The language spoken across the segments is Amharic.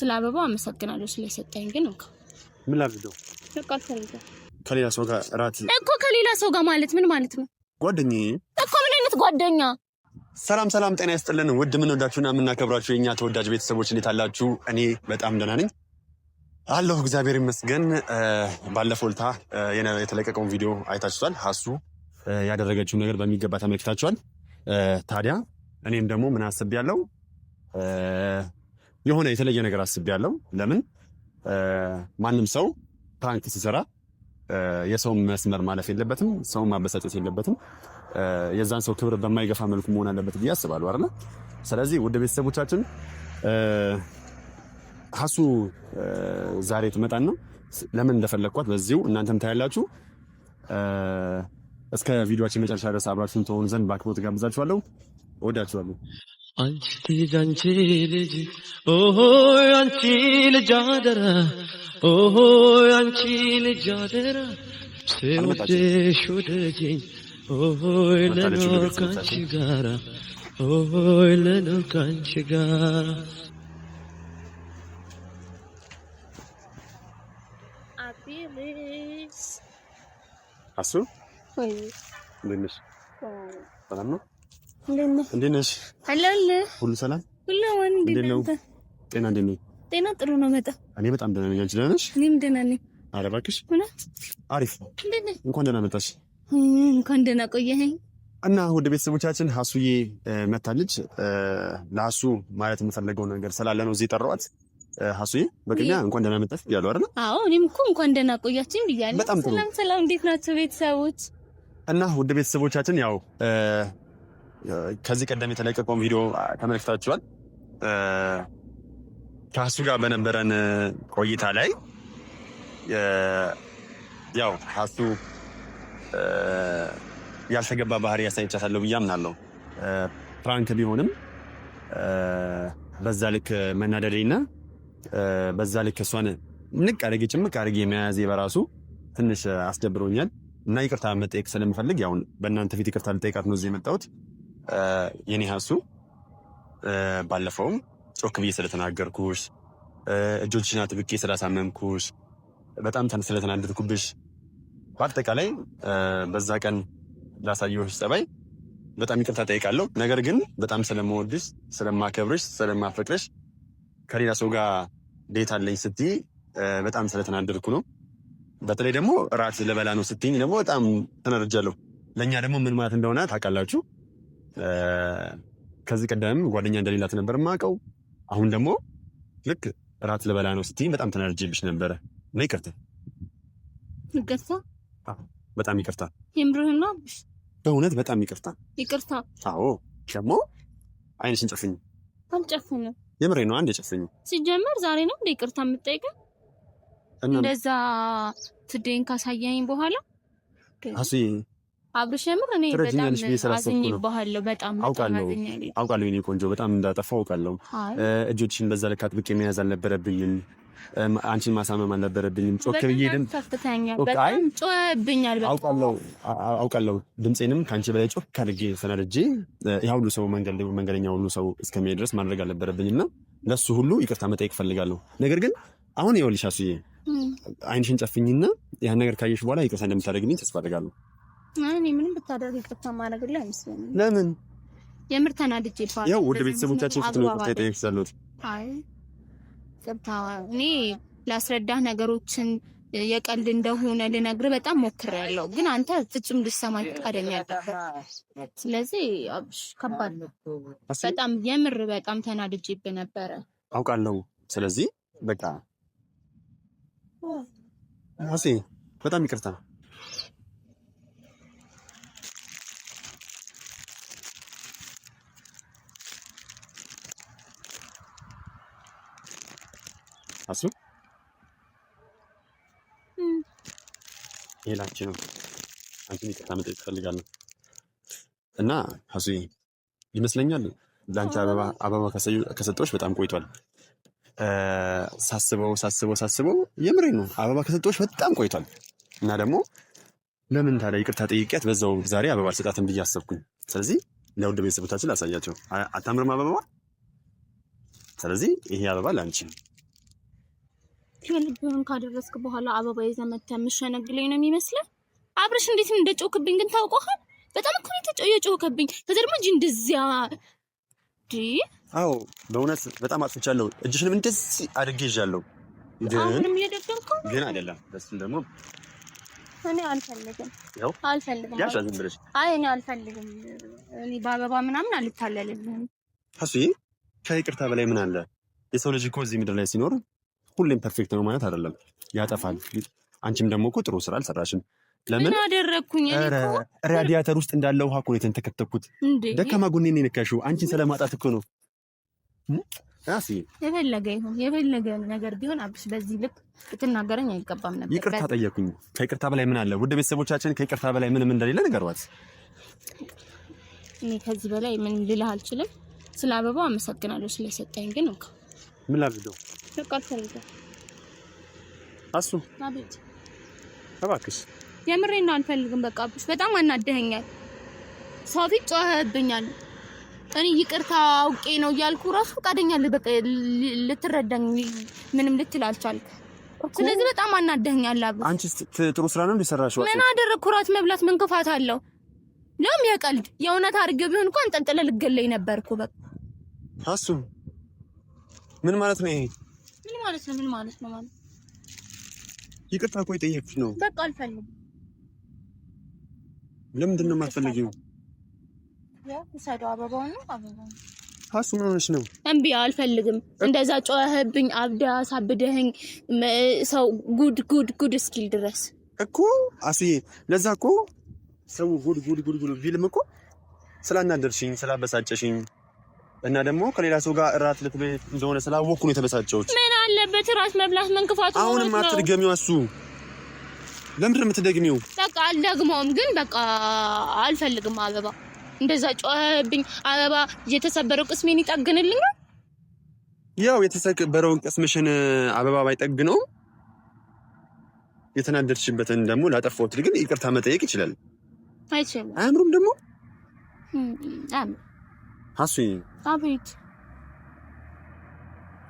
ስለ አበባው አመሰግናለሁ ስለሰጠኝ ግን እንኳ ምን ላድርገው? በቃ ተረጋጋ። ከሌላ ሰው ጋር እራት እኮ ከሌላ ሰው ጋር ማለት ምን ማለት ነው? ጓደኛዬ እኮ ምን አይነት ጓደኛ? ሰላም ጤና ይስጥልን። ውድ ምን ወዳችሁና የምናከብራችሁ የኛ ተወዳጅ ቤተሰቦች እንዴት አላችሁ? እኔ በጣም ደህና ነኝ አለሁ እግዚአብሔር ይመስገን። ባለፈው ዕለት የተለቀቀውን ቪዲዮ አይታችኋል። ሀሱ ያደረገችውን ነገር በሚገባ ተመልክታችኋል። ታዲያ እኔም ደግሞ ምን አስቤያለሁ? የሆነ የተለየ ነገር አስቤያለሁ። ለምን ማንም ሰው ፕራንክ ሲሰራ የሰው መስመር ማለፍ የለበትም፣ ሰው ማበሳጨት የለበትም። የዛን ሰው ክብር በማይገፋ መልኩ መሆን አለበት ብዬ አስባለሁ አይደል? ስለዚህ ውድ ቤተሰቦቻችን ሀሱ ዛሬ ትመጣና ለምን እንደፈለኳት በዚሁ እናንተም ታያላችሁ። እስከ ቪዲዮአችን መጨረሻ ድረስ አብራችሁን ትሆኑ ዘንድ በአክብሮት ጋብዛችኋለሁ። እወዳችኋለሁ። አንቺ ልጅ ኦሆ አንቺ ልጅ አደራ ኦሆ አንቺ ልጅ አደራ ስወድሽ ወደጂኝ ኦሆ ለኖር ካንቺ ጋራ ኦሆ ለኖር ካንቺ ጋራ አቢልስ ሀሱ ወይ እንደነሽ ሰላም ነው? እንዴት ነሽ? አለለ ሁሉ ሰላም ሁሉ ወን እንዴት ነው? ጤና እንዴት ነው? ጤና ጥሩ ነው በጣም። እኔ በጣም ደህና ነኝ። አንቺ ደህና ነሽ? እኔም ደህና ነኝ። ኧረ እባክሽ እውነት አሪፍ። እንኳን ደህና መጣሽ። እንኳን ደህና ቆየኸኝ። እና ውድ ቤተሰቦቻችን ሀሱዬ መታለች። ለሀሱ ማለት የምፈልገው ነገር ስላለ ነው እዚህ ጠራኋት። ሀሱዬ በቅድሚያ እንኳን ደህና መጣሽ ብያለሁ አይደል? አዎ እኔም እኮ እንኳን ደህና ቆያችኝ ብያለሁ። ሰላም እንዴት ናቸው ቤተሰቦች? እና ውድ ቤተሰቦቻችን ያው ከዚህ ቀደም የተለቀቀውን ቪዲዮ ተመልክታችኋል። ከሀሱ ጋር በነበረን ቆይታ ላይ ያው ሀሱ ያልተገባ ባህሪ ያሳይቻታለሁ ብዬ አምናለሁ። ፕራንክ ቢሆንም በዛ ልክ መናደዴና በዛ ልክ እሷን ንቅ አድርጌ ጭምቅ አድርጌ መያዜ በራሱ ትንሽ አስደብሮኛል እና ይቅርታ መጠየቅ ስለምፈልግ ያው በእናንተ ፊት ይቅርታ ልጠይቃት ነው እዚህ የመጣሁት። የኔ ሀሱ ባለፈውም ጮክ ብዬ ስለተናገርኩሽ፣ እጆችሽን አጥብቄ ስላሳመምኩሽ፣ በጣም ስለተናደድኩብሽ፣ በአጠቃላይ በዛ ቀን ላሳየሁሽ ጸባይ በጣም ይቅርታ ጠይቃለሁ። ነገር ግን በጣም ስለምወድሽ፣ ስለማከብርሽ፣ ስለማፈቅርሽ ከሌላ ሰው ጋር ዴት አለኝ ስትይ በጣም ስለተናደድኩ ነው። በተለይ ደግሞ እራት ልበላ ነው ስትይኝ ደግሞ በጣም ተናድጃለሁ። ለእኛ ደግሞ ምን ማለት እንደሆነ ታውቃላችሁ። ከዚህ ቀደም ጓደኛ እንደሌላት ነበር የማውቀው። አሁን ደግሞ ልክ እራት ልበላ ነው ስትይኝ በጣም ተናድጄብሽ ነበረ እና ይቅርታ። በጣም ይቅርታ። የምርህን ነው? በእውነት በጣም ይቅርታ። ይቅርታ። አዎ ደግሞ አይንሽን ጨፍኝ። አልጨፍንም። የምሬን ነው። አንዴ ጨፍኝ። ሲጀመር ዛሬ ነው እንደ ይቅርታ የምትጠይቀኝ? እንደዛ ትዴን ካሳየኝ በኋላ አሱ አብርሽ የምር እኔ በጣም አዝኜብሃለሁ። በጣም አውቃለሁ የኔ ቆንጆ በጣም እንዳጠፋሁ አውቃለሁ። እጆችሽን በዛ ልክ አጥብቄ መያዝ አልነበረብኝም። አንቺን ማሳመም አልነበረብኝም። ጮክ ብዬ በጣም ጮህብኛል። አውቃለሁ ድምፄንም ከአንቺ በላይ ጮክ አድርጌ ሰናድጄ ያ ሁሉ ሰው መንገደኛ ሁሉ ሰው እስከሚሄድ ድረስ ማድረግ አልነበረብኝም እና ለሱ ሁሉ ይቅርታ መጠየቅ እፈልጋለሁ። ነገር ግን አሁን ይኸውልሽ አሱዬ አይንሽን ጨፍኝና ያን ነገር ካየሽ በኋላ ይቅርታ እንደምታደርግልኝ ተስፋ አደርጋለሁ። እኔ ምንም ብታደርግ ይቅርታ ማድረግልህ አይመስለኝም። ለምን? የምር ተናድጄ ይባል። ያው ወደ ቤተሰቦቻችን ፊት ነው ይቅርታ ጠይቄሻለሁ። አይ ይቅርታ እኔ ላስረዳህ ነገሮችን የቀልድ እንደሆነ ልነግርህ በጣም ሞክሬያለሁ፣ ግን አንተ ፍጹም ልትሰማኝ ፈቃደኛ አይደለም። ስለዚህ አብሽ ከባድ ነው በጣም የምር በጣም ተናድጄብህ ነበረ አውቃለሁ። ስለዚህ በቃ አሴ በጣም ይቅርታ። አሱ ይላችሁ ነው አንቺ ይቅርታ መጠየቅ እፈልጋለሁ እና አሱ ይመስለኛል ለአንቺ አበባ ከሰጠሁሽ በጣም ቆይቷል። ሳስበው የምሬን ነው አበባ ከሰጠሁሽ በጣም ቆይቷል እና ደግሞ ለምን ታዲያ ይቅርታ ጠይቄያት በዛው ዛሬ አበባ አልሰጣትም ብዬ አሰብኩኝ። ስለዚህ ለውድ ቤተሰቦቻችን ላሳያቸው። አታምርም አበባ? ስለዚህ ይሄ አበባ ላንቺ ልብህን ካደረስክ በኋላ አበባ ይዘህ መተህ የምትሸነግለኝ ነው የሚመስለው? አብርሽ እንዴት እንደጮክብኝ ግን ታውቀዋል? በጣም እኮ ነው የጮክብኝ። ከዛ ደግሞ እንጂ እንደዚያ አዎ በእውነት በጣም አጥፍቻለሁ። እጅሽንም እንደዚህ አድርጌ ይዣለሁ። አሁንም እየደገምከው ግን አይደለም። በስም ደግሞ እኔ አልፈልግም። ያው አልፈልግም። ያሻዝም ብለሽ አይ እኔ አልፈልግም። እኔ በአበባ ምናምን አልታለልልህም። እሱዬ ከይቅርታ በላይ ምን አለ? የሰው ልጅ እኮ እዚህ ምድር ላይ ሲኖር ሁሌም ፐርፌክት ነው ማለት አይደለም። ያጠፋል። አንቺም ደግሞ እኮ ጥሩ ስራ አልሰራሽም። ለምን አደረኩኝ? ራዲያተር ውስጥ እንዳለ ውሃ እኮ ነው የተንተከተኩት። ደካማ ጎኔን የነካሽው አንቺን ስለማጣት እኮ ነው። የፈለገ ይሁን የፈለገ ነገር ቢሆን አብሽ በዚህ ልክ ልትናገረኝ አይገባም ነበር። ይቅርታ ጠየቅኩኝ። ከይቅርታ በላይ ምን አለ? ውድ ቤተሰቦቻችን ከይቅርታ በላይ ምንም እንደሌለ ንገሯት። እኔ ከዚህ በላይ ምን ልልህ አልችልም። ስለ አበባው አመሰግናለሁ ስለሰጠኝ። ግን እንኳ ምን ላድርገው? በቃ አልፈልግም። አሱ አቤት። እባክሽ የምሬን ነው አልፈልግም። በቃ አብሽ በጣም አናደኸኛል። ሰው ፊት ጮኸብኛል። እኔ ይቅርታ አውቄ ነው እያልኩ ራሱ ፈቃደኛ በቃ ልትረዳኝ ምንም ልትል አልቻልክ። ስለዚህ በጣም አናደኸኛል። አብሽ አንቺስ ጥሩ ስራ ነው እንደሰራሽው። ምን አደረኩ? እራት መብላት ምን ክፋት አለው? ለምን ያቀልድ የእውነት አድርገህ ቢሆን እንኳን አንጠልጥለህ ልትገለኝ ነበርኩ። በቃ አሱ ምን ማለት ነው ይሄ? ምን ማለት ነው? ምን ማለት ነው ማለት? ይቅርታ እኮ የጠየቅሽ ነው። በቃ አልፈልግም። ለምንድን ነው የማትፈልጊው? ያው ሰዶ አበባው ነው አበባው። አሱ ምን ሆነሽ ነው? እምቢ አልፈልግም። እንደዛ ጮኸብኝ፣ አብዳ ሳብደኸኝ ሰው ጉድ እስኪል ድረስ እኮ አሱዬ፣ ለዛ እኮ ሰው ጉድ ቢልም እኮ ስላናደርሽኝ ስላበሳጨሽኝ እና ደግሞ ከሌላ ሰው ጋር እራት ልትበይ እንደሆነ ስላወቅኩ ነው የተበሳጨሁት። ምን አለበት እራት መብላት ምን ክፋቱ ነው? አሁንም አትድገሚው አሱ። ለምንድን ነው የምትደግሚው? በቃ አልደግመውም፣ ግን በቃ አልፈልግም። አበባ እንደዛ ጮኸብኝ። አበባ የተሰበረው ቅስሜን ይጠግንልኛል? ያው የተሰበረውን ቅስምሽን አበባ ባይጠግነው የተናደድሽበትን ደግሞ ላጠፋሁት ግን ይቅርታ መጠየቅ ይችላል። አይችልም። አያምሩም ደግሞ አሱ አቤት።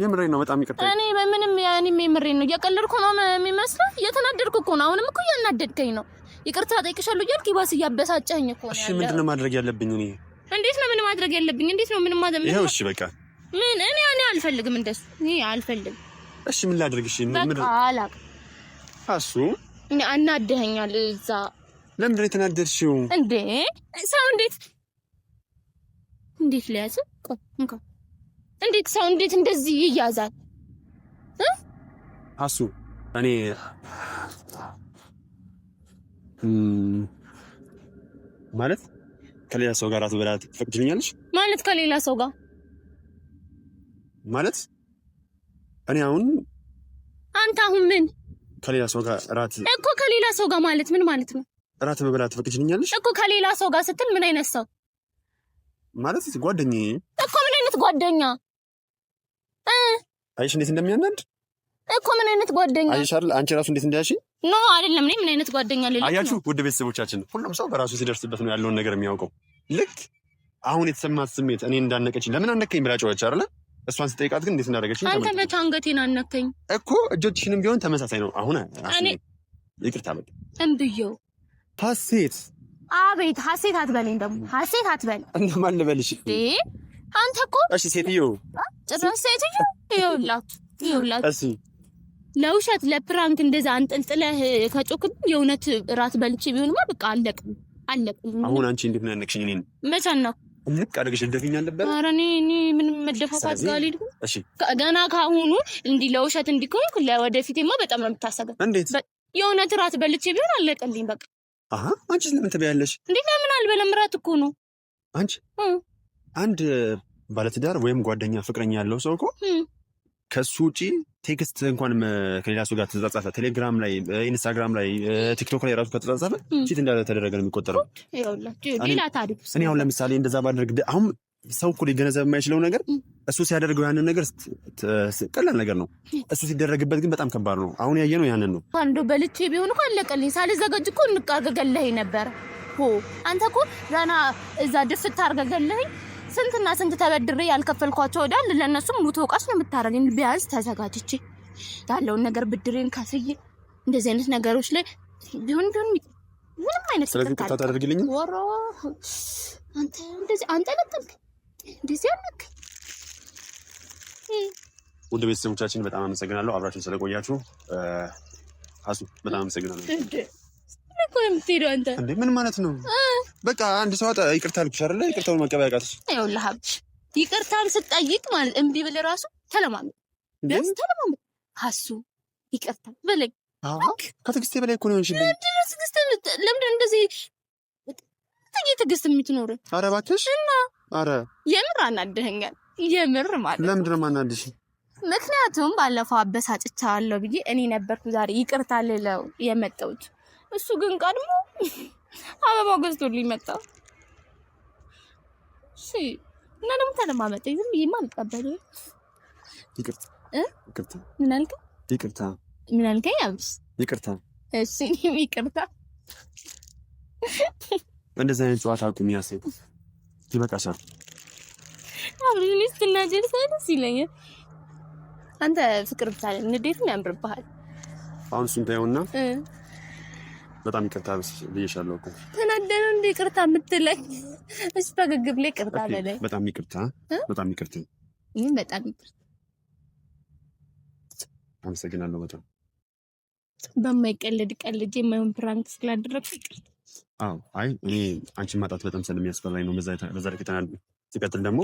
የምሬን ነው። በጣም ይቅርታ። እኔ በምንም ያኔም የምሬን ነው። እየቀለድኩ ነው የሚመስለው። እየተናደድኩ እኮ ነው። አሁንም እኮ እያናደድከኝ ነው። ይቅርታ ጠይቅሻለሁ እያልክ ይባስ እያበሳጨኝ እኮ ነው። እሺ ምንድነው ማድረግ ያለብኝ እኔ? እንዴት ነው ምን ማድረግ ያለብኝ? እንዴት ነው ምን ማድረግ? ይሄው እሺ በቃ ምን እኔ አልፈልግም እንደሱ። እኔ አልፈልግም። እሺ ምን ላድርግ? እሺ ምን አላውቅም። አሱ እኔ አናደኸኛል። እዛ ለምንድን ነው የተናደድሽው እንዴ? ሰው እንዴት ሊያዝ እንዴት ሰው እንዴት እንደዚህ ይያዛል? አሱ እኔ ማለት ከሌላ ሰው ጋር አትበላት ትፈቅጂልኛለሽ? ማለት ከሌላ ሰው ጋር ማለት እኔ አሁን አንተ አሁን ምን ከሌላ ሰው ጋር እራት እኮ ከሌላ ሰው ጋር ማለት ምን ማለት ነው? እራት መብላት ትፈቅጂልኛለሽ እኮ ከሌላ ሰው ጋር ስትል ምን አይነት ሰው ማለት? ጓደኛዬ እኮ። ምን አይነት ጓደኛ? አይሽ እንዴት እንደሚያናድ እኮ። ምን አይነት ጓደኛ? አይሽ አይደል? አንቺ ራሱ እንዴት እንዳያሽ ነው አይደለም። እኔ ምን አይነት ጓደኛ ልልህ? አያችሁ ውድ ቤተሰቦቻችን፣ ሁሉም ሰው በራሱ ሲደርስበት ነው ያለውን ነገር የሚያውቀው። ልክ አሁን የተሰማት ስሜት እኔ እንዳነቀችኝ ለምን አነከኝ ብላ ጮኸች አይደል? እሷን ስጠይቃት ግን እንዴት እንዳደረገችኝ አንተ መቼ አንገቴን አነከኝ እኮ። እጆችሽንም ቢሆን ተመሳሳይ ነው። አሁን ይቅርታ በቃ እንብየው። ሀሴት አቤት። ሀሴት አትበለኝ ደግሞ ሀሴት አትበል። እንደማን ልበልሽ አንተ እኮ? እሺ ሴትዮ ጭራሽ ሴትዮ ይኸውላት እሺ ለውሸት ለፕራንክ እንደዛ አንጠልጥለህ ከጮክብኝ የእውነት ራት በልቼ ቢሆንማ በቃ አለቅም። አሁን አንቺ እንዴት ነው ያነቅሽኝ? እኔን መቻን ነው ልክ አድርገሽ እንደፊኛ ነበር። ኧረ እኔ ምንም መደፋፋት ጋር አልሄድኩም። እሺ ገና ካሁኑ እንዲህ ለውሸት እንዲኮንኩ ለወደፊቴማ በጣም ነው የምታሰበው። እንዴት የእውነት ራት በልቼ ቢሆን አለቀልኝ በቃ። አንቺስ ለምን ትበያለሽ? እንዴ ለምን አልበለም? ራት እኮ ነው። አንቺ አንድ ባለትዳር ወይም ጓደኛ ፍቅረኛ ያለው ሰው እኮ ከሱ ውጪ ቴክስት እንኳን ከሌላ ሰው ጋር ተጻጻፈ፣ ቴሌግራም ላይ፣ ኢንስታግራም ላይ፣ ቲክቶክ ላይ ራሱ ከተጻጻፈ ቺት እንዳለ ተደረገ ነው የሚቆጠረው። ሌላ ታሪክ። እኔ አሁን ለምሳሌ እንደዛ ባደርግ አሁን ሰው እኮ ሊገነዘብ የማይችለው ነገር እሱ ሲያደርገው ያንን ነገር ቀላል ነገር ነው። እሱ ሲደረግበት ግን በጣም ከባድ ነው። አሁን ያየነው ያንን ነው። አንዱ በልቼ ቢሆን እኮ አለቀልኝ። ሳልዘጋጅ እኮ እንቃገገለኝ ነበር። አንተ እኮ ገና እዛ ድፍት አርገገለኝ። ስንትና ስንት ተበድሬ ያልከፈልኳቸው ወዳል ለነሱም ሙት ወቃሽ ነው የምታረገኝ። ቢያንስ ተዘጋጅቼ ያለውን ነገር ብድሬን ከፍዬ እንደዚህ አይነት ነገሮች ላይ ቢሆን ምንም አይነት ስለዚህ ተጣጣ አድርግልኝ ወሮ አንተ እንደዚህ አንተ ለጥልክ እንደዚህ አልክ። ውድ ቤተሰቦቻችን በጣም አመሰግናለሁ አብራችሁን ስለቆያችሁ። አሱ በጣም አመሰግናለሁ። እኮ የምትሄደው አንተ እንዴ ምን ማለት ነው? በቃ አንድ ሰው ይቅርታ አልኩሽ አይደለ? ይቅርታውን መቀበል አቃተሽ። ይኸውልህ ሀብሽ ይቅርታን ስጠይቅ ማለት እምቢ ብለህ ራሱ ተለማመድ። ቢያንስ ተለማመድ። አሱ ይቅርታ በለኝ። ከትዕግስቴ በላይ እኮ ነው የሆንሽብኝ። ለምንድን እንደዚህ ትዕግስት የምትኖር? ኧረ እባክሽ እና ኧረ የምር አናደኸኛል። የምር ማለት ለምንድን ነው የማናድሽ? ምክንያቱም ባለፈው አበሳጭቻለሁ ብዬ እኔ ነበርኩ ዛሬ ይቅርታ ልለው የመጣሁት። እሱ ግን ቀድሞ አበባው ገዝቶልኝ መጣ። እሺ እና ደግሞ ተለማመጠኝ። ዝም ብዬማ አልቀበልም። ይቅርታ ይቅርታ። ምን አልከኝ? ይቅርታ ምን አልከኝ? አብስ ይቅርታ። እሺ ይቅርታ። እንደዚህ አይነት ጨዋታ አቁሚ። ያሰብ ይበቃሻል። አብረን ስትናጀር ሳይደስ ይለኛል። አንተ ፍቅር ብቻ ንዴቱን ያምርብሃል። አሁን እሱን ታየውና በጣም ይቅርታ ብዬሻለሁ እኮ። ተናደረ እንደ ይቅርታ የምትለኝ? እሺ ፈገግ ብለህ ይቅርታ በለኝ። በጣም ይቅርታ፣ በጣም ይቅርታ። ይሄን በጣም ይቅርታ። አመሰግናለሁ በጣም በማይቀልድ ቀልጄ የማይሆን ፕራንክ ስላደረግኩ ይቅርታ። አዎ አይ እኔ አንቺን ማጣት በጣም ስለሚያስፈራኝ ነው በዛ ልክ ተናድጄ። ሲቀጥል ደግሞ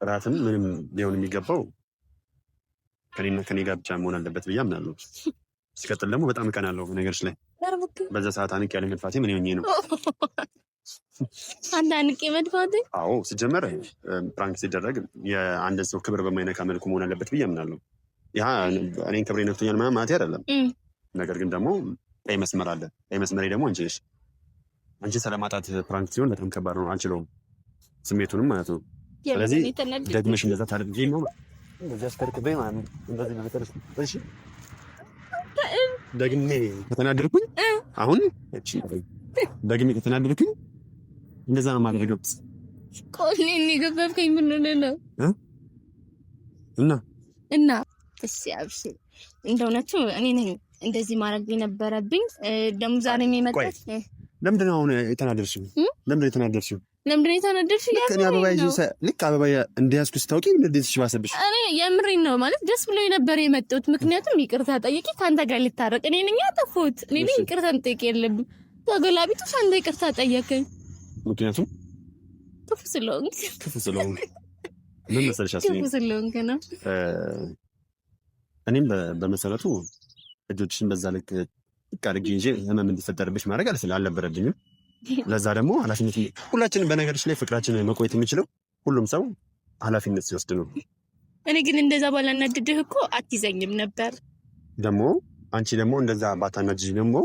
እራትም ምንም ሊሆን የሚገባው ከኔ ጋር ብቻ መሆን አለበት ብዬ አምናለሁ። ሲቀጥል ደግሞ በጣም እቀናለሁ ነገርሽ ላይ። በዛ ሰዓት አንቄ ያለ መድፋቴ ምን ሆኜ ነው? አንተ አንቄ መድፋቴ? አዎ ሲጀመር ፕራንክ ሲደረግ የአንድን ሰው ክብር በማይነካ መልኩ መሆን አለበት ብዬ አምናለሁ። ያ እኔን ክብሬ ነክቶኛል ማለት አይደለም። ነገር ግን ደግሞ ቀይ መስመር አለ። ቀይ መስመሬ ደግሞ አንቺ ነሽ። አንቺ ስለማጣት ፕራንክ ሲሆን በጣም ከባድ ነው። አልችለውም ስሜቱንም ማለት ነው። ስለዚህ ደግመሽ እንደዛ ታደርጊ ነው እንደዚህ አስከርክበኝ ማለት ነው። እንደዚህ ነው ተርስ። እሺ ደግሜ ከተናደድኩኝ አሁን እቺ ደግሜ ከተናደድኩኝ እንደዛ ነው ማድረገው። ቆይ እኔ ገባብከኝ። ምን ነው እና እሺ አብሽ እንደውነቱ እኔ ነኝ እንደዚህ ማድረግ የነበረብኝ። ደም ዛሬ የሚመጣት ለምንድን ነው አሁን የተናደድሽው? ለምንድን ነው የተናደድሽው? ልክ አበባ ይዤ ልክ አበባ እንደያዝኩ ስታውቂ እንዴት ሽባሰብሽ? እኔ የምሬን ነው ማለት ደስ ብሎኝ ነበር የመጣሁት። ምክንያቱም ይቅርታ ጠይቄ ከአንተ ጋር ልታረቅ እኔ ነኝ ያጠፋሁት። እኔ ነኝ ይቅርታ ጠይቄ የለብኝ ተገላቢጦሽ አንተ ይቅርታ ጠየቀኝ። ምክንያቱም ክፉ ስለሆንክ ምን መሰለሽ አስቢ ክፉ ስለሆንክ ነው። እኔም በመሰረቱ እጆችሽን በዛ ልክ ቃርጊ እንጂ ህመም እንዲፈጠርብሽ ማድረግ አልነበረብኝም። ለዛ ደግሞ ኃላፊነት ሁላችንም በነገርሽ ላይ ፍቅራችን መቆየት የሚችለው ሁሉም ሰው ኃላፊነት ሲወስድ ነው። እኔ ግን እንደዛ ባላናድድህ እኮ አትይዘኝም ነበር። ደግሞ አንቺ ደግሞ እንደዛ ባታናድጅ ደግሞ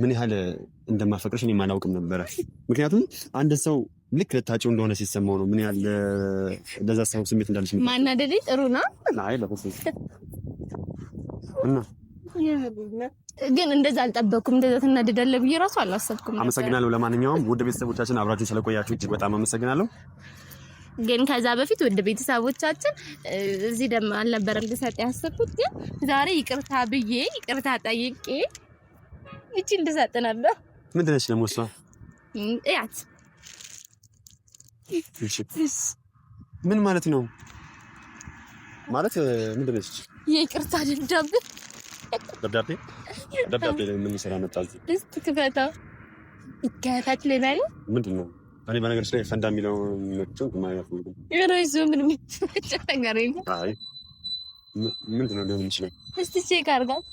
ምን ያህል እንደማፈቅርሽ እኔ አላውቅም ነበረ። ምክንያቱም አንድ ሰው ልክ ልታጭው እንደሆነ ሲሰማው ነው ምን ያህል እንደዛ ሰው ስሜት እንዳለሽ። ማናደዴ ጥሩ ነው። አይ ለፈስ እና ግን እንደዛ አልጠበኩም። እንደዛ ትናደዳለህ ብዬ ራሱ አላሰብኩም። አመሰግናለሁ። ለማንኛውም ውድ ቤተሰቦቻችን አብራችሁ ስለቆያችሁ እጅግ በጣም አመሰግናለሁ። ግን ከዛ በፊት ውድ ቤተሰቦቻችን እዚህ ደም አልነበረም ልሰጥ ያሰብኩት፣ ግን ዛሬ ይቅርታ ብዬ ይቅርታ ጠይቄ እቺ እንድሰጥ ነበር። ምንድን ነች ደግሞ እሷ? እያት ምን ማለት ነው? ማለት ምንድን ነች? የይቅርታ ደብዳቤ ምን ይሰራ መጣ እዚህ? እስቲ ክፈተው። ይከፈት ልበል? ምንድን ነው? እኔ በነገርሽ ላይ ፈንዳ የሚለው ነው ማለት ነው። የራይዞ ምን ነገር የለም። አይ ምንድን ነው ሊሆን ይችላል? እስቲ ቼክ አድርጋት።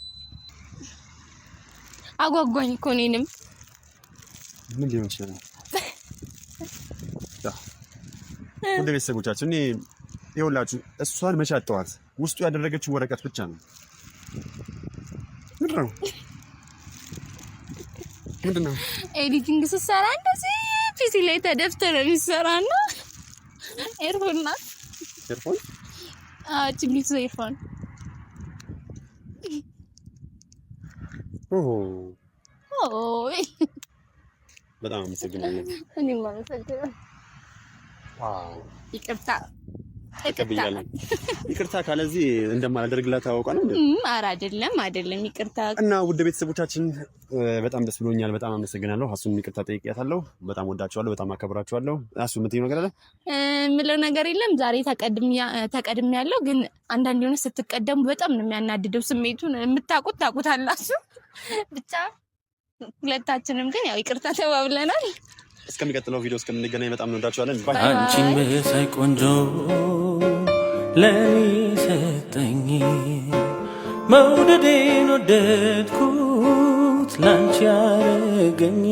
አጓጓኝ እኮ እኔንም። ምን ሊሆን ይችላል? ወደ ቤተሰቦቻችን ይኸውላችሁ እሷን መቼ አጠዋት? ውስጡ ያደረገችው ወረቀት ብቻ ነው። ምንድን ነው? ኤዲቲንግ ስትሰራ እንደዚህ ፒሲ ላይ ተደፍተህ ነው የሚሰራና ኤርፎን ናት። ኤርፎን? አዎ ችግር ኤርፎን። በጣም አመሰግናለሁ። እኔም አመሰግናለሁ። ዋው ይቅርታ ተቀብያለሁ። ይቅርታ ካለዚህ እንደማላደርግላት ታውቃ ነው። ኧረ አይደለም ይቅርታ። እና ውድ ቤተሰቦቻችን በጣም ደስ ብሎኛል። በጣም አመሰግናለሁ። አሱን ይቅርታ ጠይቄያታለሁ። በጣም ወዳቸዋለሁ፣ በጣም አከብራቸዋለሁ። አሱ የምትይው ነገር አለ? የምለው ነገር የለም። ዛሬ ተቀድም ያለው ግን አንዳንድ የሆነ ስትቀደሙ በጣም ነው የሚያናድደው። ስሜቱን ታውቁታላችሁ። ብቻ ሁለታችንም ግን ያው ይቅርታ ተባብለናል። እስከሚቀጥለው ቪዲዮ እስከምንገናኝ በጣም እንወዳችኋለን። ባይ። አንቺን መሳይ ቆንጆ ለኔ ሰጠኝ መውደዴን ወደድኩት ላንቺ ያረገኝ